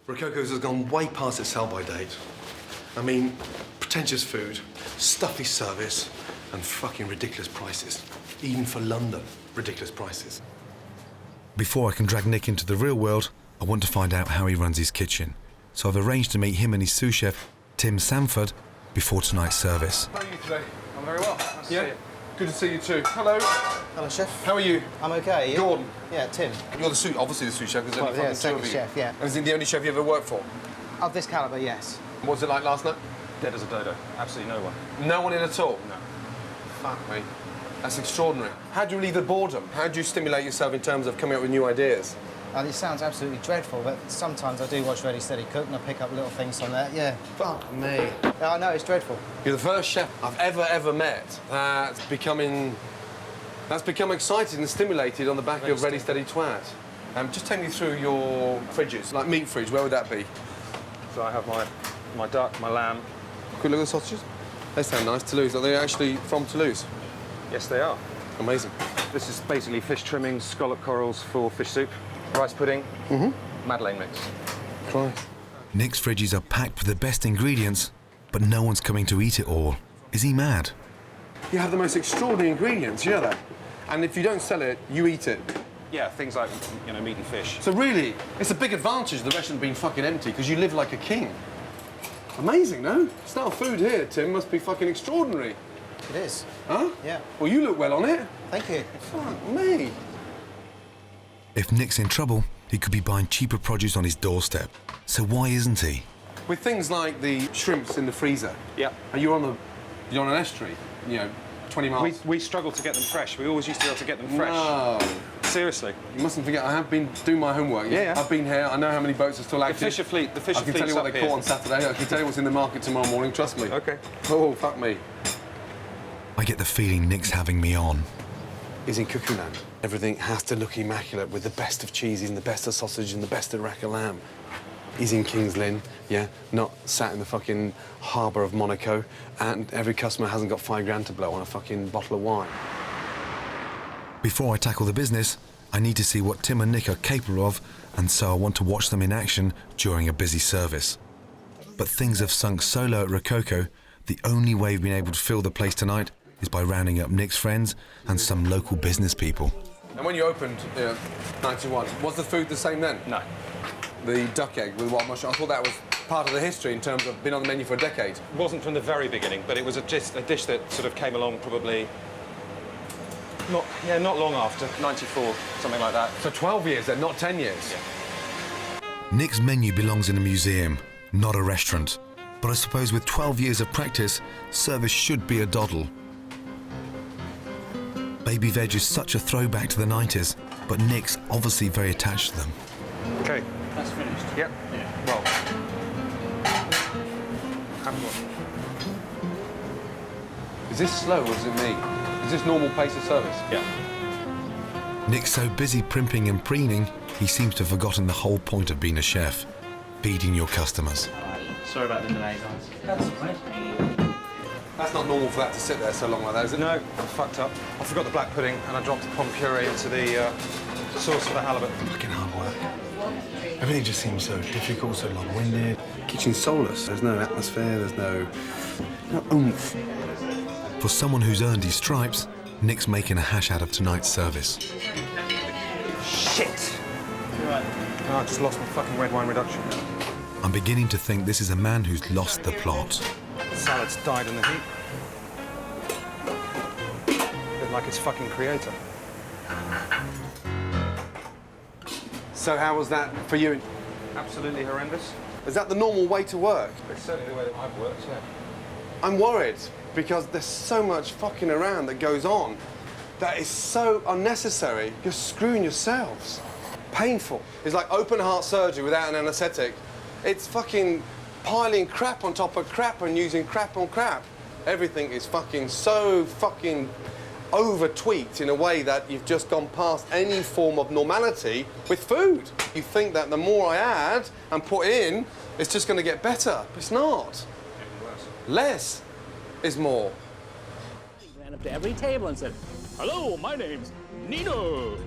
Rococo's has gone way past its sell-by date. I mean, pretentious food, stuffy service, and fucking ridiculous prices. Even for London, ridiculous prices. Before I can drag Nick into the real world, I want to find out how he runs his kitchen. So I've arranged to meet him and his sous chef, Tim Sanford, before tonight's service. How are you today? I'm very well. Nice to see you. Good to see you too. Hello. Hello, chef. How are you? I'm okay. You? Gordon. Yeah, Tim. You're the sous, obviously the sous chef. There's only yeah, fucking two of you. chef, yeah. And is he the only chef you ever worked for? Of this calibre, yes. What was it like last night? Dead as a dodo. Absolutely no one. No one in at all? No. Fuck me. That's extraordinary. How do you relieve the boredom? How do you stimulate yourself in terms of coming up with new ideas? It sounds absolutely dreadful, but sometimes I do watch Ready, Steady, Cook and I pick up little things from that, yeah. Fuck me. Yeah, I know, it's dreadful. You're the first chef I've ever met that's become excited and stimulated on the back of Ready, Steady, Twat. Just take me through your fridges, like meat fridge, where would that be? So I have my duck, my lamb. Quick look at the sausages. They sound nice. Toulouse. Are they actually from Toulouse? Yes, they are. Amazing. This is basically fish trimmings, scallop corals for fish soup, rice pudding, Madeleine mix. Christ. Nick's fridges are packed with the best ingredients, but no one's coming to eat it all. Is he mad? You have the most extraordinary ingredients, you know that? And if you don't sell it, you eat it. Yeah, things like, you know, meat and fish. So really, it's a big advantage the restaurant being fucking empty because you live like a king. Amazing, no? Style food here, Tim, must be fucking extraordinary. It is. Huh? Yeah. Well, you look well on it. Thank you. Fuck me. If Nick's in trouble, he could be buying cheaper produce on his doorstep. So why isn't he? With things like the shrimps in the freezer. Yeah. And you're on an estuary, you know, 20 miles. We struggle to get them fresh. We always used to be able to get them fresh. No. Seriously. You mustn't forget, I have been doing my homework. Yeah. I've been here, I know how many boats are still active. The fisher fleet's I can tell you what they caught on Saturday, I can tell you what's in the market tomorrow morning, trust me. Okay. Oh, fuck me. I get the feeling Nick's having me on. He's in cuckoo land. Everything has to look immaculate with the best of cheese and the best of sausage and the best of rack of lamb. He's in King's Lynn, yeah, not sat in the fucking harbour of Monaco, and every customer hasn't got £5 to blow on a fucking bottle of wine. Before I tackle the business, I need to see what Tim and Nick are capable of, and so I want to watch them in action during a busy service. But things have sunk so low at Rococo, the only way we've been able to fill the place tonight is by rounding up Nick's friends and some local business people. And when you opened, 91, was the food the same then? No. The duck egg with what mushroom? I thought that was part of the history in terms of being on the menu for a decade. It wasn't from the very beginning, but it was just a dish that sort of came along probably not long after, 94, something like that. So 12 years then, not 10 years? Yeah. Nick's menu belongs in a museum, not a restaurant. But I suppose with 12 years of practice, service should be a doddle. Baby veg is such a throwback to the 90s, but Nick's obviously very attached to them. Okay. That's finished. Yep. Yeah. Well. Have one. Is this slow or is it me? Is this normal pace of service? Yeah. Nick's so busy primping and preening, he seems to have forgotten the whole point of being a chef, feeding your customers. Sorry about the delay, guys. That's all right. That's not normal for that to sit there so long like that, is it? No, I fucked up. I forgot the black pudding and I dropped the pom puree into the sauce for the halibut. Fucking hard work. Everything just seems so difficult, so long-winded. Kitchen's soulless. There's no atmosphere, there's no oomph. For someone who's earned his stripes, Nick's making a hash out of tonight's service. Shit! Right. Oh, I just lost my fucking red wine reduction. I'm beginning to think this is a man who's lost the plot. The salad's died in the heat. A bit like its fucking creator. So how was that for you? Absolutely horrendous. Is that the normal way to work? It's certainly the way that I've worked, yeah. I'm worried because there's so much fucking around that goes on that is so unnecessary. You're screwing yourselves. Painful. It's like open heart surgery without an anaesthetic. It's fucking piling crap on top of crap and using crap on crap. Everything is fucking so fucking over-tweaked in a way that you've just gone past any form of normality with food. You think that the more I add and put in, it's just going to get better. But it's not. Less is more. He ran up to every table and said, "Hello, my name's Nino."